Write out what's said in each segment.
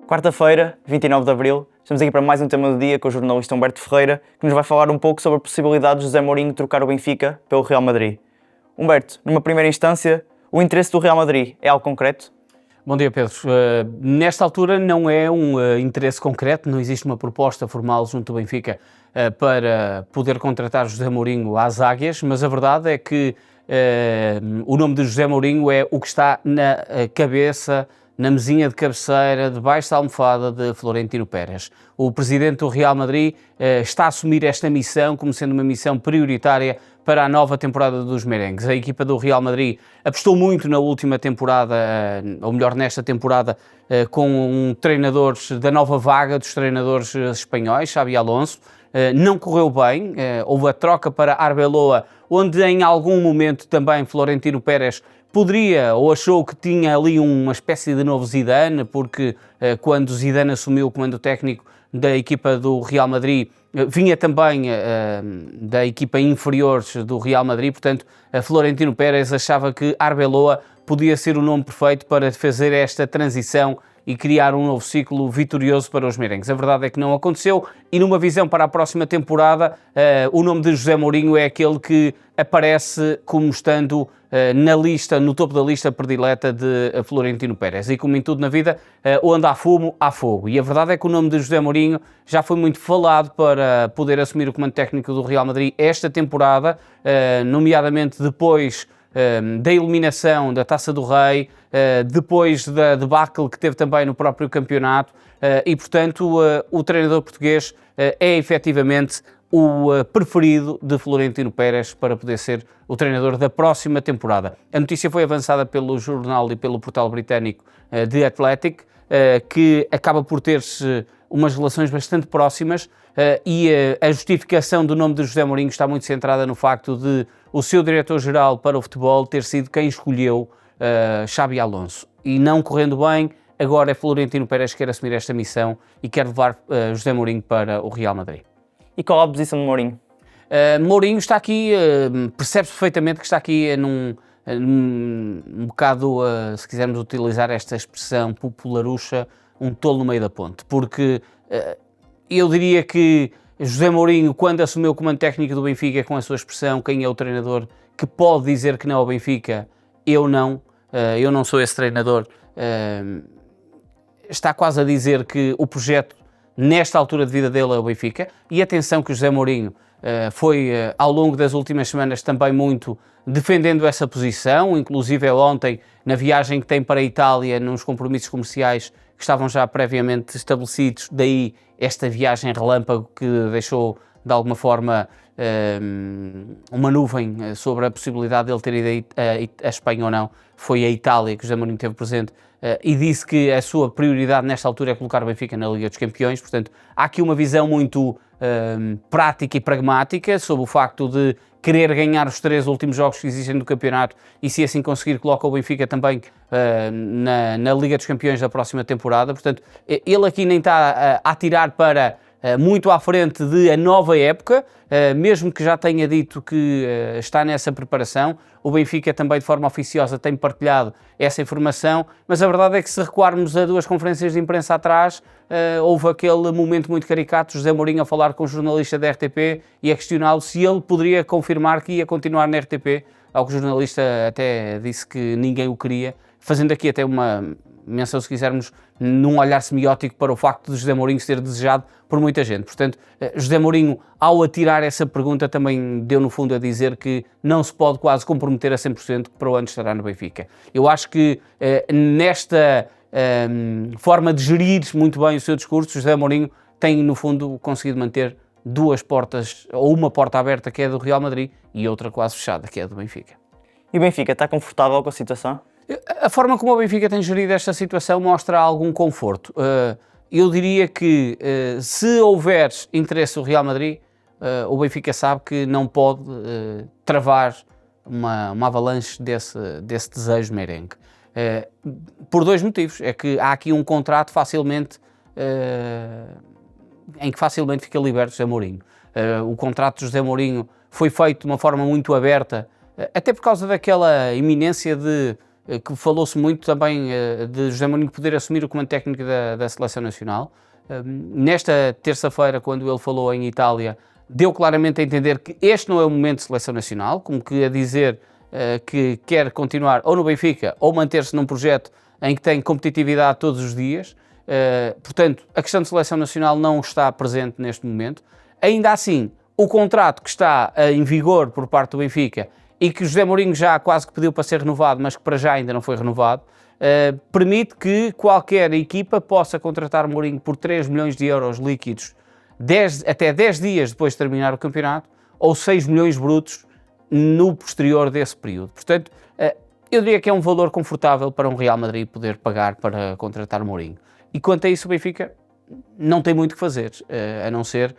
Quarta-feira, 29 de Abril, estamos aqui para mais um tema do dia com o jornalista Humberto Ferreira, que nos vai falar um pouco sobre a possibilidade de José Mourinho trocar o Benfica pelo Real Madrid. Humberto, numa primeira instância, o interesse do Real Madrid é algo concreto? Bom dia, Pedro. Nesta altura não é um interesse concreto, não existe uma proposta formal junto do Benfica para poder contratar José Mourinho às águias, mas a verdade é que o nome de José Mourinho é o que está na cabeça, na mesinha de cabeceira, debaixo da almofada de Florentino Pérez. O presidente do Real Madrid está a assumir esta missão como sendo uma missão prioritária para a nova temporada dos merengues. A equipa do Real Madrid apostou muito na última temporada, ou melhor, nesta temporada, com um treinador da nova vaga dos treinadores espanhóis, Xabi Alonso. Não correu bem, houve a troca para Arbeloa, onde em algum momento também Florentino Pérez poderia ou achou que tinha ali uma espécie de novo Zidane, porque quando Zidane assumiu o comando técnico da equipa do Real Madrid, vinha também da equipa inferior do Real Madrid, portanto, Florentino Pérez achava que Arbeloa podia ser o nome perfeito para fazer esta transição e criar um novo ciclo vitorioso para os merengues. A verdade é que não aconteceu e numa visão para a próxima temporada, o nome de José Mourinho é aquele que aparece como estando na lista, no topo da lista predileta de Florentino Pérez. E como em tudo na vida, onde há fumo, há fogo. E a verdade é que o nome de José Mourinho já foi muito falado para poder assumir o comando técnico do Real Madrid esta temporada, nomeadamente depois da eliminação da Taça do Rei, depois da debacle que teve também no próprio campeonato e, portanto, o treinador português é efetivamente o preferido de Florentino Pérez para poder ser o treinador da próxima temporada. A notícia foi avançada pelo jornal e pelo portal britânico The Athletic, que acaba por ter-se umas relações bastante próximas e a justificação do nome de José Mourinho está muito centrada no facto de o seu diretor-geral para o futebol ter sido quem escolheu Xabi Alonso. E não correndo bem, agora é Florentino Pérez que quer assumir esta missão e quer levar José Mourinho para o Real Madrid. E qual a posição de Mourinho? Mourinho está aqui, percebe-se perfeitamente que está aqui num bocado, se quisermos utilizar esta expressão popularucha, um tolo no meio da ponte, porque eu diria que José Mourinho, quando assumiu o comando técnico do Benfica, com a sua expressão, quem é o treinador que pode dizer que não ao Benfica, eu não sou esse treinador, está quase a dizer que o projeto nesta altura de vida dele é o Benfica, e atenção que o José Mourinho foi ao longo das últimas semanas também muito defendendo essa posição, inclusive ontem na viagem que tem para a Itália, nos compromissos comerciais que estavam já previamente estabelecidos, daí esta viagem relâmpago que deixou de alguma forma uma nuvem sobre a possibilidade de ele ter ido a Espanha ou não. Foi a Itália que o José Mourinho teve presente e disse que a sua prioridade nesta altura é colocar o Benfica na Liga dos Campeões. Portanto, há aqui uma visão muito prática e pragmática sobre o facto de querer ganhar os 3 últimos jogos que existem do campeonato e, se assim conseguir, coloca o Benfica também na Liga dos Campeões da próxima temporada. Portanto, ele aqui nem está a atirar para muito à frente de a nova época, mesmo que já tenha dito que está nessa preparação. O Benfica também, de forma oficiosa, tem partilhado essa informação, mas a verdade é que, se recuarmos a 2 conferências de imprensa atrás, houve aquele momento muito caricato, José Mourinho a falar com o jornalista da RTP e a questioná-lo se ele poderia confirmar que ia continuar na RTP, ao que o jornalista até disse que ninguém o queria, fazendo aqui até uma menção, se quisermos, num olhar semiótico para o facto de José Mourinho ser desejado por muita gente. Portanto, José Mourinho, ao atirar essa pergunta, também deu no fundo a dizer que não se pode quase comprometer a 100% que para o ano estará no Benfica. Eu acho que nesta forma de gerir muito bem o seu discurso, José Mourinho tem no fundo conseguido manter 2 portas, ou uma porta aberta que é do Real Madrid e outra quase fechada que é do Benfica. E o Benfica está confortável com a situação? A forma como o Benfica tem gerido esta situação mostra algum conforto. Eu diria que se houver interesse do Real Madrid, o Benfica sabe que não pode travar uma avalanche desse desejo merengue. Por 2 motivos. É que há aqui um contrato em que facilmente fica liberto José Mourinho. O contrato de José Mourinho foi feito de uma forma muito aberta, até por causa daquela iminência de que falou-se muito também de José Mourinho poder assumir o comando técnico da Seleção Nacional. Nesta terça-feira, quando ele falou em Itália, deu claramente a entender que este não é o momento de Seleção Nacional, como que a dizer que quer continuar ou no Benfica ou manter-se num projeto em que tem competitividade todos os dias. Portanto, a questão de Seleção Nacional não está presente neste momento. Ainda assim, o contrato que está em vigor por parte do Benfica e que José Mourinho já quase que pediu para ser renovado, mas que para já ainda não foi renovado, permite que qualquer equipa possa contratar Mourinho por 3 milhões de euros líquidos até 10 dias depois de terminar o campeonato, ou 6 milhões brutos no posterior desse período. Portanto, eu diria que é um valor confortável para um Real Madrid poder pagar para contratar Mourinho. E quanto a isso, o Benfica não tem muito que fazer, a não ser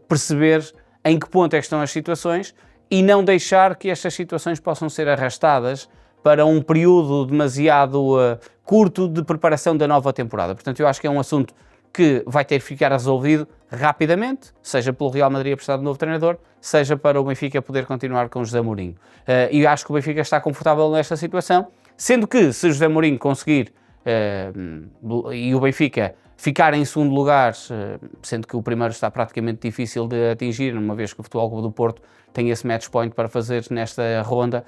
perceber em que ponto é que estão as situações e não deixar que estas situações possam ser arrastadas para um período demasiado curto de preparação da nova temporada. Portanto, eu acho que é um assunto que vai ter que ficar resolvido rapidamente, seja pelo Real Madrid a precisar de um novo treinador, seja para o Benfica poder continuar com José Mourinho. E acho que o Benfica está confortável nesta situação, sendo que se José Mourinho conseguir e o Benfica ficar em segundo lugar, sendo que o primeiro está praticamente difícil de atingir, uma vez que o Futebol Clube do Porto tem esse match point para fazer nesta ronda,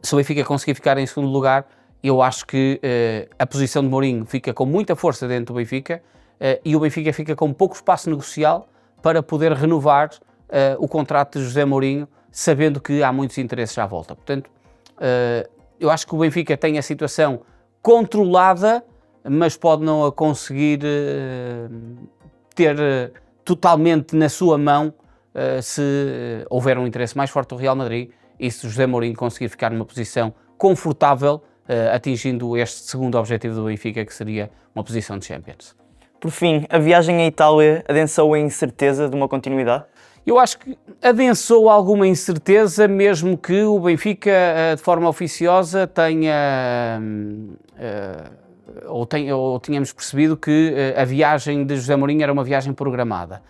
se o Benfica conseguir ficar em segundo lugar, eu acho que a posição de Mourinho fica com muita força dentro do Benfica e o Benfica fica com pouco espaço negocial para poder renovar o contrato de José Mourinho, sabendo que há muitos interesses à volta. Portanto, eu acho que o Benfica tem a situação controlada, mas pode não a conseguir ter totalmente na sua mão se houver um interesse mais forte do Real Madrid e se José Mourinho conseguir ficar numa posição confortável, atingindo este segundo objetivo do Benfica, que seria uma posição de Champions. Por fim, a viagem à Itália adensou a incerteza de uma continuidade? Eu acho que adensou alguma incerteza, mesmo que o Benfica, de forma oficiosa, tenha ou tínhamos percebido que a viagem de José Mourinho era uma viagem programada.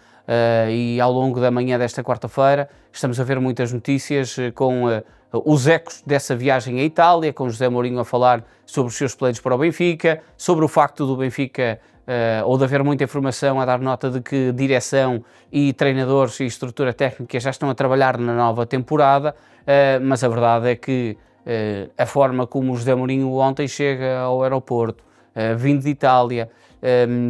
E ao longo da manhã desta quarta-feira estamos a ver muitas notícias com os ecos dessa viagem à Itália, com José Mourinho a falar sobre os seus planos para o Benfica, sobre o facto do Benfica, ou de haver muita informação a dar nota de que direção e treinadores e estrutura técnica já estão a trabalhar na nova temporada, mas a verdade é que a forma como o José Mourinho ontem chega ao aeroporto, vindo de Itália,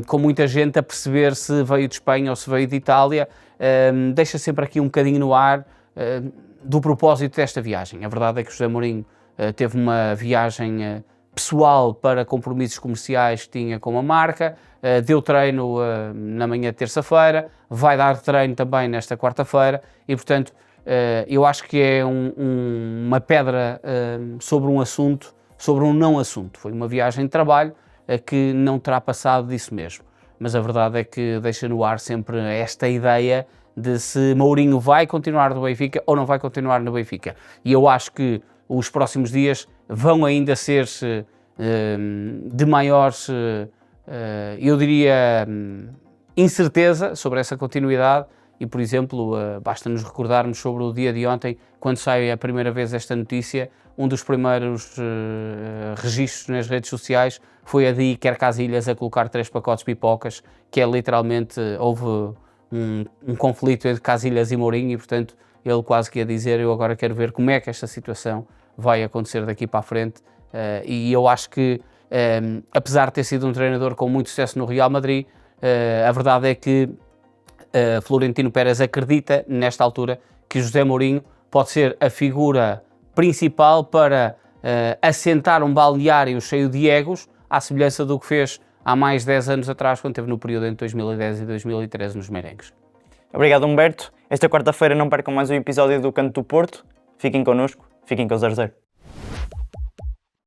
com muita gente a perceber se veio de Espanha ou se veio de Itália, deixa sempre aqui um bocadinho no ar do propósito desta viagem. A verdade é que José Mourinho teve uma viagem pessoal para compromissos comerciais que tinha com a marca, deu treino na manhã de terça-feira, vai dar treino também nesta quarta-feira e, portanto, eu acho que é uma pedra sobre um assunto, sobre um não assunto. Foi uma viagem de trabalho que não terá passado disso mesmo. Mas a verdade é que deixa no ar sempre esta ideia de se Mourinho vai continuar no Benfica ou não vai continuar no Benfica. E eu acho que os próximos dias vão ainda ser de maiores, eu diria, incerteza sobre essa continuidade. E, por exemplo, basta-nos recordarmos sobre o dia de ontem, quando sai a primeira vez esta notícia, um dos primeiros registros nas redes sociais foi a de Iker Casillas a colocar 3 pacotes de pipocas, que é literalmente, houve um conflito entre Casillas e Mourinho e, portanto, ele quase que ia dizer, eu agora quero ver como é que esta situação vai acontecer daqui para a frente. E eu acho que, apesar de ter sido um treinador com muito sucesso no Real Madrid, a verdade é que Florentino Pérez acredita, nesta altura, que José Mourinho pode ser a figura principal para assentar um balneário cheio de egos, à semelhança do que fez há mais de 10 anos atrás, quando esteve no período entre 2010 e 2013 nos Merengues. Obrigado, Humberto. Esta quarta-feira não percam mais um episódio do Canto do Porto. Fiquem connosco, fiquem com o 0-0.